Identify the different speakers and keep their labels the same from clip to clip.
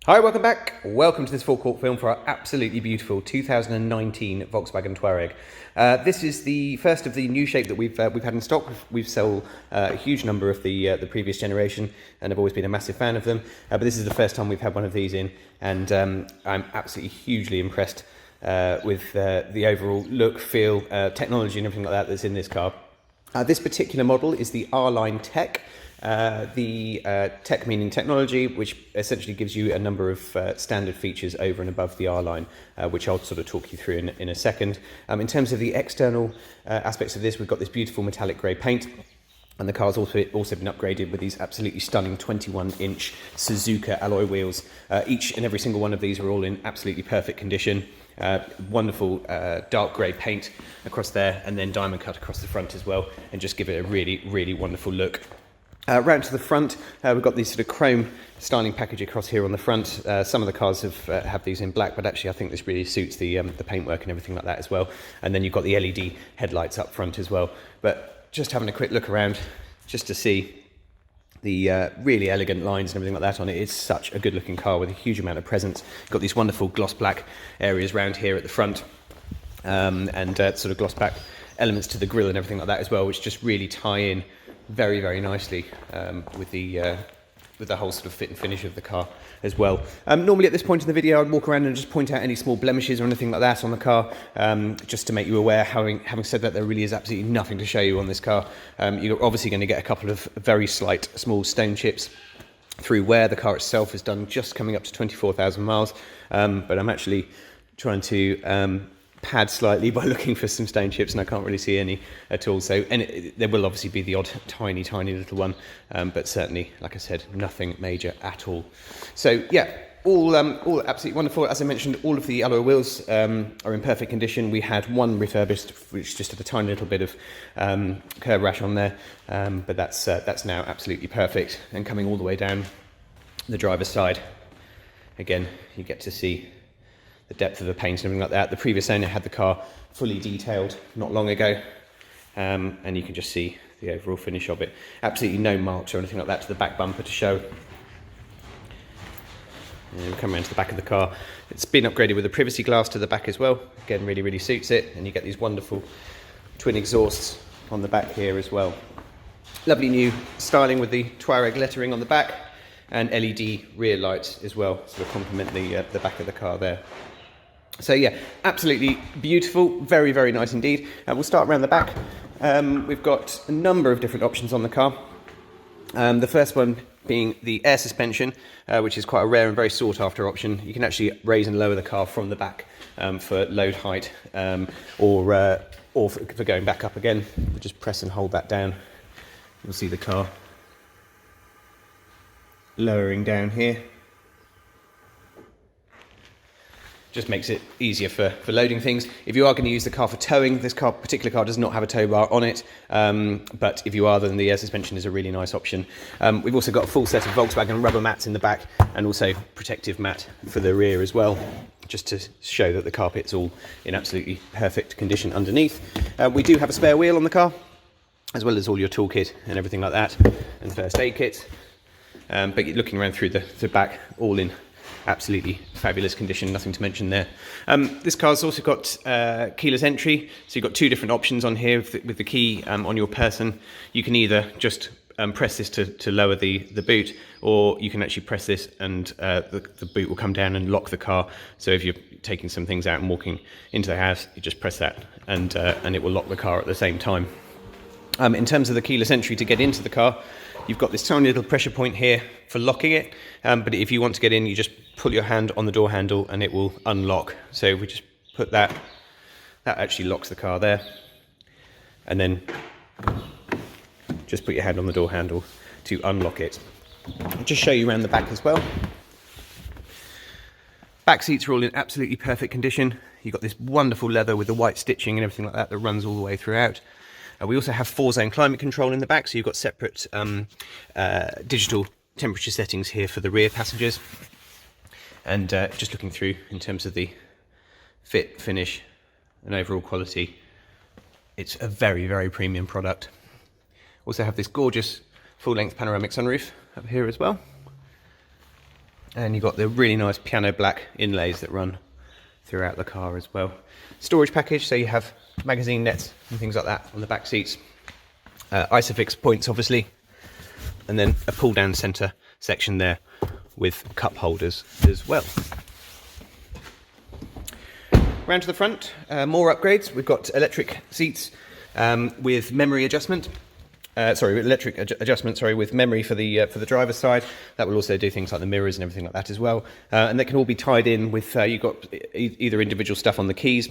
Speaker 1: Hi, welcome back. Welcome to this Forecourt film for our absolutely beautiful 2019 Volkswagen Touareg. This is the first of the new shape that we've had in stock. We've sold a huge number of the previous generation, and I've always been a massive fan of them. But this is the first time we've had one of these in, and I'm absolutely hugely impressed with the overall look, feel, technology, and everything like that that's in this car. This particular model is the R Line Tech. Tech meaning technology, which essentially gives you a number of standard features over and above the R Line, which I'll sort of talk you through in a second. In terms of the external aspects of this, we've got this beautiful metallic grey paint, and the car's also been upgraded with these absolutely stunning 21-inch Suzuka alloy wheels. Each and every single one of these are all in absolutely perfect condition. Wonderful dark grey paint across there, and then diamond cut across the front as well, and just give it a really wonderful look. Round to the front, we've got these sort of chrome styling package across here on the front. Some of the cars have these in black, but actually I think this really suits the paintwork and everything like that as well. And then you've got the LED headlights up front as well. But just having a quick look around, just to see the really elegant lines and everything like that on it. It's such a good looking car with a huge amount of presence. Got these wonderful gloss black areas around here at the front, and sort of gloss black elements to the grille and everything like that as well, which just really tie in very nicely with the whole sort of fit and finish of the car as well. Normally at this point in the video I'd walk around and just point out any small blemishes or anything like that on the car, just to make you aware. Having said that, there really is absolutely nothing to show you on this car. You're obviously going to get a couple of very slight small stone chips through wear. The car itself is done just coming up to 24,000 miles, but I'm actually trying to pad slightly by looking for some stone chips, and I can't really see any at all. So, and there will obviously be the odd tiny little one, but certainly, like I said, nothing major at all. So yeah, all absolutely wonderful. As I mentioned, all of the alloy wheels are in perfect condition. We had one refurbished, which just had a tiny little bit of curb rash on there, but that's now absolutely perfect. And coming all the way down the driver's side, again, you get to see the depth of the paint and everything like that. The previous owner had the car fully detailed not long ago, and you can just see the overall finish of it. Absolutely no marks or anything like that to the back bumper to show. And we come around to the back of the car. It's been upgraded with a privacy glass to the back as well. Again, really suits it, and you get these wonderful twin exhausts on the back here as well. Lovely new styling with the Touareg lettering on the back, and LED rear lights as well, sort of complement the back of the car there. So yeah, absolutely beautiful, very nice indeed. We'll start around the back. We've got a number of different options on the car. The first one being the air suspension, which is quite a rare and very sought after option. You can actually raise and lower the car from the back for load height, or for going back up again. We'll just press and hold that down. You'll see the car lowering down here. Just makes it easier for loading things. If you are going to use the car for towing, this particular car does not have a tow bar on it, but if you are, then the air suspension is a really nice option. We've also got a full set of Volkswagen rubber mats in the back, and also protective mat for the rear as well, just to show that the carpet's all in absolutely perfect condition underneath. We do have a spare wheel on the car, as well as all your toolkit and everything like that, and first aid kit. But looking around through the back, all in absolutely fabulous condition, nothing to mention there. This car's also got keyless entry, so you've got two different options on here with the key on your person. You can either just press this to lower the boot, or you can actually press this and the boot will come down and lock the car. So if you're taking some things out and walking into the house, you just press that and it will lock the car at the same time. In terms of the keyless entry to get into the car, you've got this tiny little pressure point here for locking it, but if you want to get in, you just pull your hand on the door handle and it will unlock. So if we just put that actually locks the car there, and then just put your hand on the door handle to unlock it. I'll just show you around the back as well. Back seats are all in absolutely perfect condition. You've got this wonderful leather with the white stitching and everything like that runs all the way throughout. We also have 4-zone climate control in the back, so you've got separate digital temperature settings here for the rear passengers. And just looking through in terms of the fit, finish and overall quality, it's a very premium product. Also have this gorgeous full-length panoramic sunroof up here as well. And you've got the really nice piano black inlays that run throughout the car as well. Storage package, so you have magazine nets and things like that on the back seats. Isofix points, obviously. And then a pull down centre section there with cup holders as well. Round to the front, more upgrades. We've got electric seats with memory adjustment. Electric adjustment. With memory for the driver's side. That will also do things like the mirrors and everything like that as well. And they can all be tied in with you've got either individual stuff on the keys,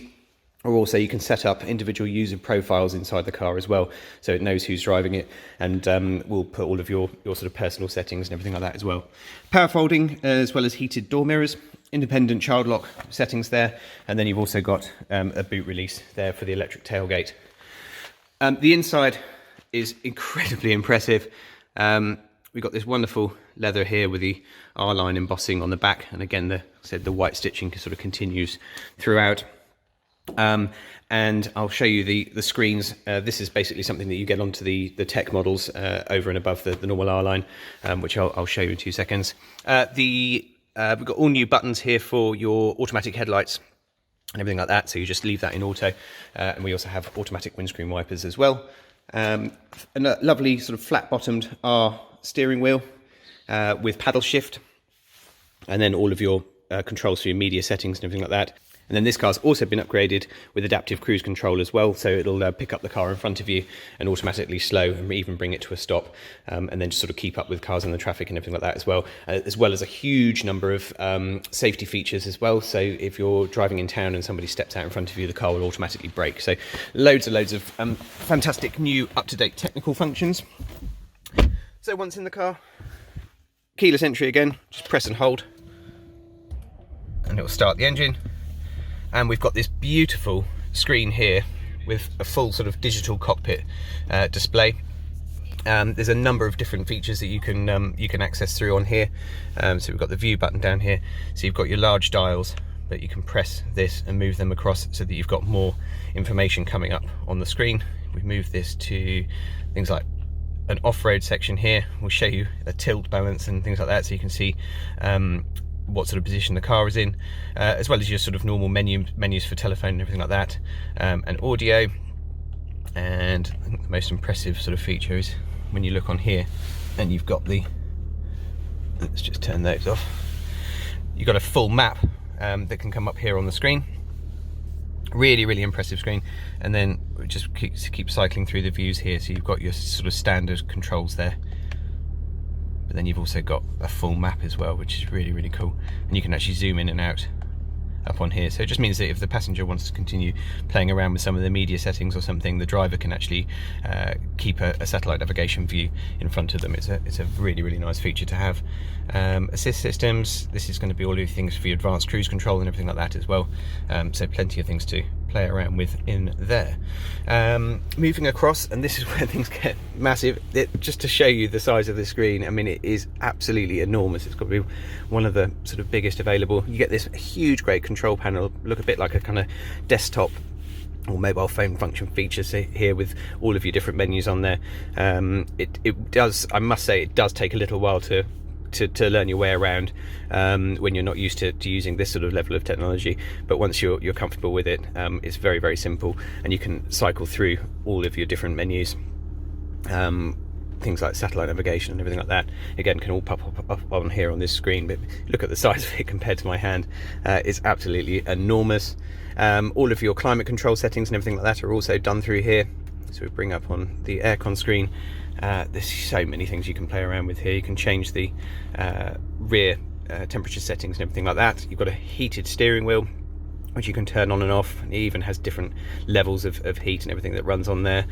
Speaker 1: or also you can set up individual user profiles inside the car as well, so it knows who's driving it, and will put all of your sort of personal settings and everything like that as well. Power folding, as well as heated door mirrors, independent child lock settings there, and then you've also got a boot release there for the electric tailgate. The inside is incredibly impressive. We've got this wonderful leather here with the R Line embossing on the back, and again, the white stitching sort of continues throughout. And I'll show you the screens. This is basically something that you get onto the tech models over and above the normal R Line, which I'll show you in 2 seconds. We've got all new buttons here for your automatic headlights and everything like that, so you just leave that in auto. And we also have automatic windscreen wipers as well. And a lovely sort of flat-bottomed R steering wheel with paddle shift, and then all of your controls for your media settings and everything like that. And then this car's also been upgraded with adaptive cruise control as well, so it'll pick up the car in front of you and automatically slow and even bring it to a stop, and then just sort of keep up with cars in the traffic and everything like that as well as a huge number of safety features as well. So if you're driving in town and somebody steps out in front of you, the car will automatically brake. So loads of fantastic new up-to-date technical functions. So once in the car, keyless entry again, just press and hold, and it will start the engine. And we've got this beautiful screen here with a full sort of digital cockpit display. There's a number of different features that you can access through on here. So we've got the view button down here. So you've got your large dials, but you can press this and move them across so that you've got more information coming up on the screen. We move this to things like an off-road section here. We'll show you a tilt balance and things like that, so you can see what sort of position the car is in, as well as your sort of normal menus for telephone and everything like that, and audio. And I think the most impressive sort of feature is when you look on here and you've got let's just turn those off, you've got a full map that can come up here on the screen. Really impressive screen. And then just keep cycling through the views here, so you've got your sort of standard controls there, but then you've also got a full map as well, which is really cool, and you can actually zoom in and out up on here. So it just means that if the passenger wants to continue playing around with some of the media settings or something, the driver can actually keep a satellite navigation view in front of them. It's a really nice feature to have. Assist systems, this is going to be all of the things for your advanced cruise control and everything like that as well, so plenty of things to play around with in there. Moving across, and this is where things get massive, just to show you the size of the screen. I mean, it is absolutely enormous. It's got to be one of the sort of biggest available. You get this huge great control panel, look a bit like a kind of desktop or mobile phone function features here with all of your different menus on there. It does, I must say, it does take a little while to learn your way around when you're not used to using this sort of level of technology, but once you're comfortable with it, it's very simple, and you can cycle through all of your different menus. Things like satellite navigation and everything like that, again, can all pop up on here on this screen, but look at the size of it compared to my hand. It's absolutely enormous. All of your climate control settings and everything like that are also done through here. So we bring up on the aircon screen. There's so many things you can play around with here. You can change the rear temperature settings and everything like that. You've got a heated steering wheel, which you can turn on and off. It even has different levels of heat and everything that runs on there.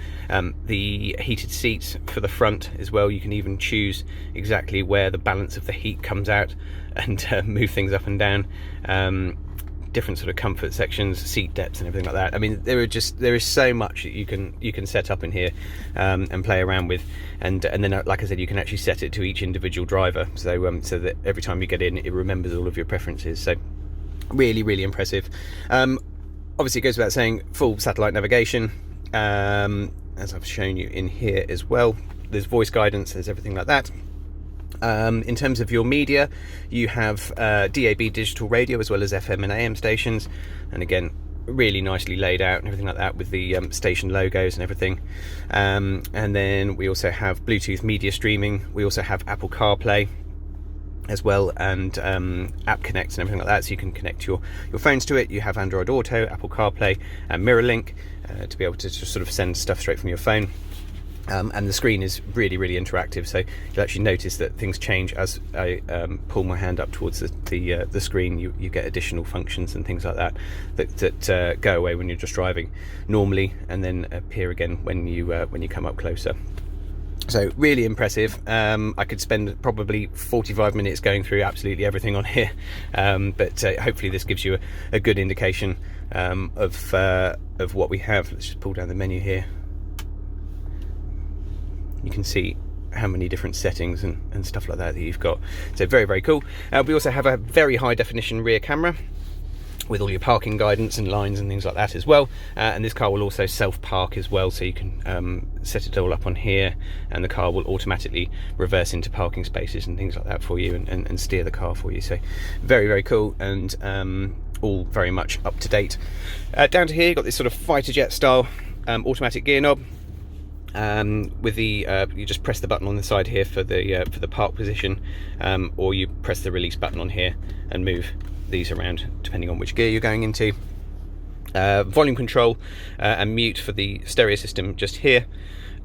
Speaker 1: The heated seats for the front as well, you can even choose exactly where the balance of the heat comes out and move things up and down. Different sort of comfort sections, seat depths and everything like that. I mean, there is so much that you can set up in here and play around with, and then, like I said, you can actually set it to each individual driver, so so that every time you get in, it remembers all of your preferences. So really impressive. Obviously, it goes without saying, full satellite navigation, as I've shown you in here as well. There's voice guidance, there's everything like that. In terms of your media, you have DAB digital radio as well as FM and AM stations, and again, really nicely laid out and everything like that with the station logos and everything. And then we also have Bluetooth media streaming. We also have Apple CarPlay as well, and App Connect and everything like that, so you can connect your phones to it. You have Android Auto, Apple CarPlay, and MirrorLink to be able to just sort of send stuff straight from your phone. And the screen is really, really interactive, so you'll actually notice that things change as I pull my hand up towards the screen. You get additional functions and things like that go away when you're just driving normally, and then appear again when you come up closer. So really impressive. I could spend probably 45 minutes going through absolutely everything on here, but hopefully this gives you a good indication of what we have. Let's just pull down the menu here. You can see how many different settings and stuff like that you've got. So very, very cool. We also have a very high definition rear camera with all your parking guidance and lines and things like that as well. And this car will also self-park as well, so you can set it all up on here, and the car will automatically reverse into parking spaces and things like that for you, and steer the car for you. So very, very cool, and all very much up to date. Down to here, you've got this sort of fighter jet style automatic gear knob. With the you just press the button on the side here for the park position, or you press the release button on here and move these around depending on which gear you're going into. Volume control and mute for the stereo system just here.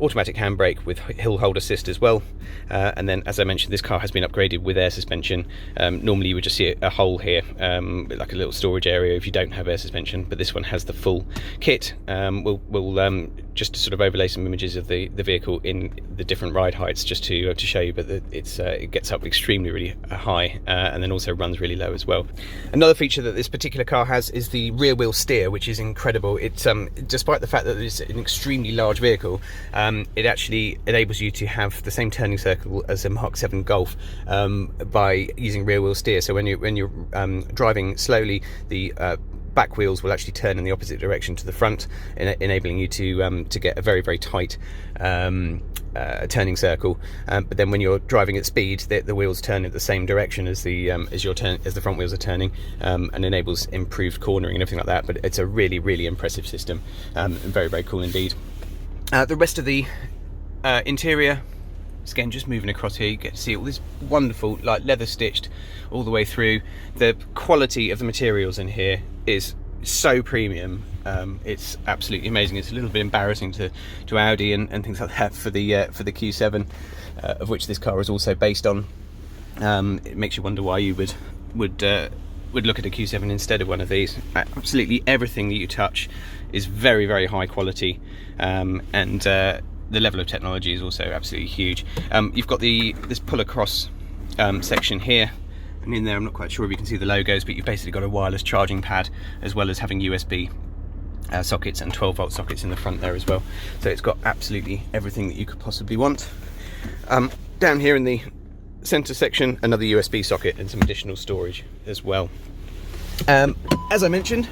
Speaker 1: Automatic handbrake with hill hold assist as well, and then, as I mentioned, this car has been upgraded with air suspension. Normally you would just see a hole here, like a little storage area if you don't have air suspension, but this one has the full kit. We'll just to sort of overlay some images of the vehicle in the different ride heights just to show you, but it gets up extremely really high, and then also runs really low as well. Another feature that this particular car has is the rear wheel steer, which is incredible. It despite the fact that it's an extremely large vehicle, it actually enables you to have the same turning circle as a Mark 7 Golf by using rear wheel steer. So when you're driving slowly, the back wheels will actually turn in the opposite direction to the front, enabling you to get a very, very tight turning circle. But then when you're driving at speed, the wheels turn in the same direction as the front wheels are turning, and enables improved cornering and everything like that. But it's a really, really impressive system, and very, very cool indeed. The rest of the interior, again, just moving across here, you get to see all this wonderful, like, leather stitched all the way through. The quality of the materials in here is so premium. It's absolutely amazing. It's a little bit embarrassing to Audi and things like that for the Q7, of which this car is also based on. It makes you wonder why you would look at a Q7 instead of one of these. Absolutely everything that you touch is very, very high quality, and the level of technology is also absolutely huge. You've got this pull across section here, and in there I'm not quite sure if you can see the logos, but you've basically got a wireless charging pad as well as having USB sockets and 12-volt sockets in the front there as well. So it's got absolutely everything that you could possibly want. Down here in the center section, another USB socket and some additional storage as well. As I mentioned,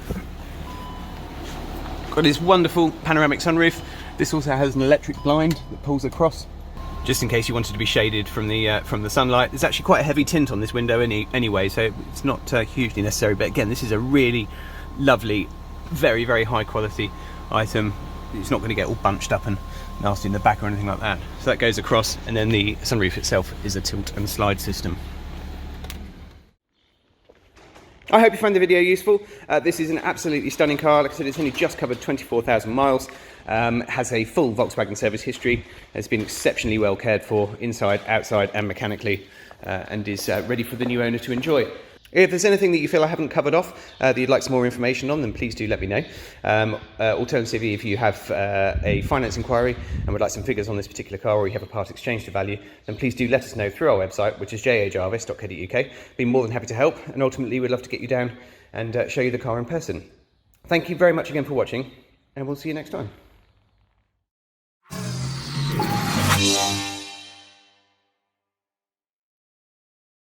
Speaker 1: got this wonderful panoramic sunroof. This also has an electric blind that pulls across, just in case you wanted to be shaded from the sunlight. There's actually quite a heavy tint on this window anyway, so it's not hugely necessary. But again, this is a really lovely, very, very high quality item. It's not going to get all bunched up and nasty in the back or anything like that. So that goes across, and then the sunroof itself is a tilt and slide system. I hope you found the video useful. This is an absolutely stunning car. Like I said, it's only just covered 24,000 miles. Has a full Volkswagen service history. Has been exceptionally well cared for inside, outside, and mechanically, and is ready for the new owner to enjoy. If there's anything that you feel I haven't covered off that you'd like some more information on, then please do let me know. Alternatively, if you have a finance inquiry and would like some figures on this particular car, or you have a part exchange to value, then please do let us know through our website, which is jajarvis.co.uk. Be more than happy to help, and ultimately we'd love to get you down and show you the car in person. Thank you very much again for watching, and we'll see you next time.